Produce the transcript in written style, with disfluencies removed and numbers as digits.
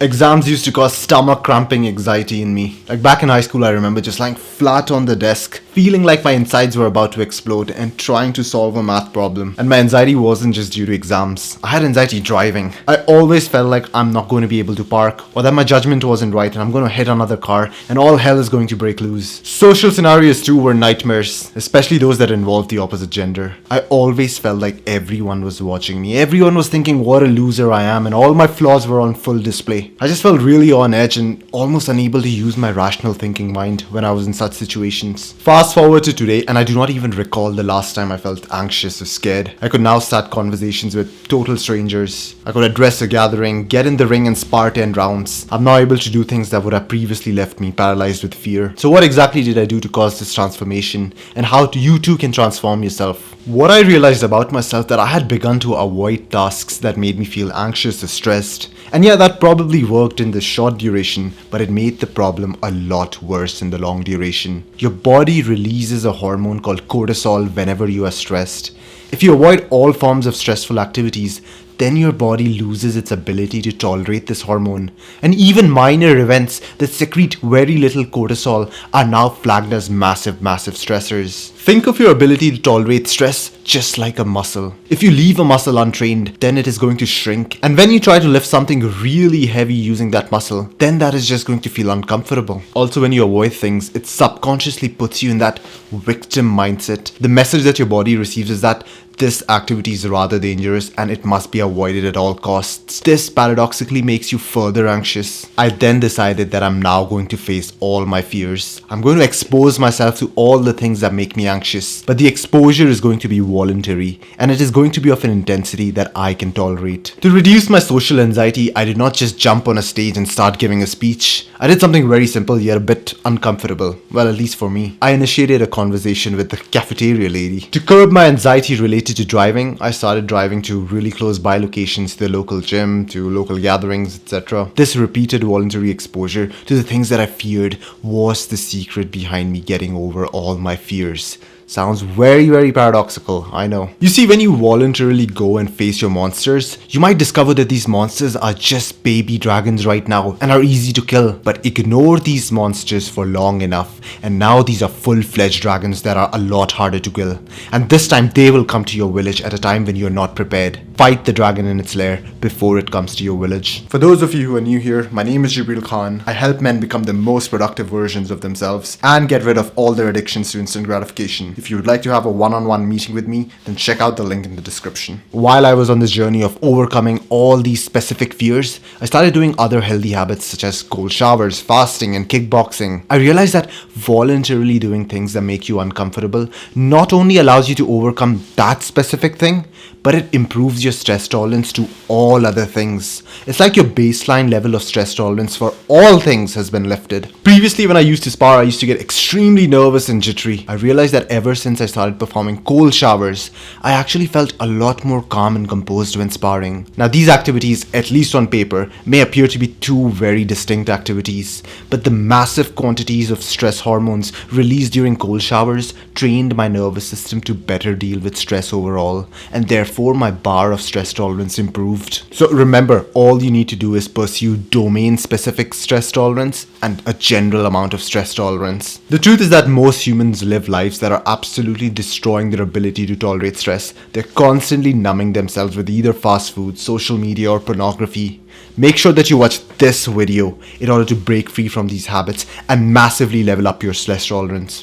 Exams used to cause stomach cramping anxiety in me. Like back in high school, I remember just lying flat on the desk, feeling like my insides were about to explode and trying to solve a math problem. And my anxiety wasn't just due to exams. I had anxiety driving. I always felt like I'm not going to be able to park, or that my judgment wasn't right and I'm going to hit another car and all hell is going to break loose. Social scenarios too were nightmares, especially those that involved the opposite gender. I always felt like everyone was watching me. Everyone was thinking what a loser I am and all my flaws were on full display. I just felt really on edge and almost unable to use my rational thinking mind when I was in such situations. Fast forward to today and I do not even recall the last time I felt anxious or scared. I could now start conversations with total strangers. I could address a gathering, get in the ring and spar 10 rounds. I'm now able to do things that would have previously left me paralyzed with fear. So what exactly did I do to cause this transformation, and how you too can transform yourself? What I realized about myself that I had begun to avoid tasks that made me feel anxious or stressed. And yeah, that probably worked in the short duration, but it made the problem a lot worse in the long duration. Your body releases a hormone called cortisol whenever you are stressed. If you avoid all forms of stressful activities, then your body loses its ability to tolerate this hormone. And even minor events that secrete very little cortisol are now flagged as massive stressors. Think of your ability to tolerate stress just like a muscle. If you leave a muscle untrained, then it is going to shrink. And when you try to lift something really heavy using that muscle, then that is just going to feel uncomfortable. Also, when you avoid things, it subconsciously puts you in that victim mindset. The message that your body receives is that this activity is rather dangerous and it must be avoided at all costs. This paradoxically makes you further anxious. I then decided that I'm now going to face all my fears. I'm going to expose myself to all the things that make me anxious. But the exposure is going to be voluntary and it is going to be of an intensity that I can tolerate. To reduce my social anxiety, I did not just jump on a stage and start giving a speech. I did something very simple yet a bit uncomfortable. Well, at least for me. I initiated a conversation with the cafeteria lady. To curb my anxiety related to driving, I started driving to really close by locations, to the local gym, to local gatherings, etc. This repeated voluntary exposure to the things that I feared was the secret behind me getting over all my fears. Sounds very paradoxical, I know. You see, when you voluntarily go and face your monsters, you might discover that these monsters are just baby dragons right now and are easy to kill. But ignore these monsters for long enough and now these are full-fledged dragons that are a lot harder to kill. And this time they will come to your village at a time when you're not prepared. Fight the dragon in its lair before it comes to your village. For those of you who are new here, my name is Jibreal Khan. I help men become the most productive versions of themselves and get rid of all their addictions to instant gratification. If you would like to have a one-on-one meeting with me, then check out the link in the description. While I was on this journey of overcoming all these specific fears, I started doing other healthy habits such as cold showers, fasting, and kickboxing. I realized that voluntarily doing things that make you uncomfortable not only allows you to overcome that specific thing, but it improves your stress tolerance to all other things. It's like your baseline level of stress tolerance for all things has been lifted. Previously, when I used to spar, I used to get extremely nervous and jittery. I realized that ever since I started performing cold showers, I actually felt a lot more calm and composed when sparring. Now, these activities, at least on paper, may appear to be two very distinct activities, but the massive quantities of stress hormones released during cold showers trained my nervous system to better deal with stress overall, and therefore my bar of stress tolerance improved. So remember, all you need to do is pursue domain-specific stress tolerance and a general amount of stress tolerance. The truth is that most humans live lives that are absolutely destroying their ability to tolerate stress. They're constantly numbing themselves with either fast food, social media, or pornography. Make sure that you watch this video in order to break free from these habits and massively level up your stress tolerance.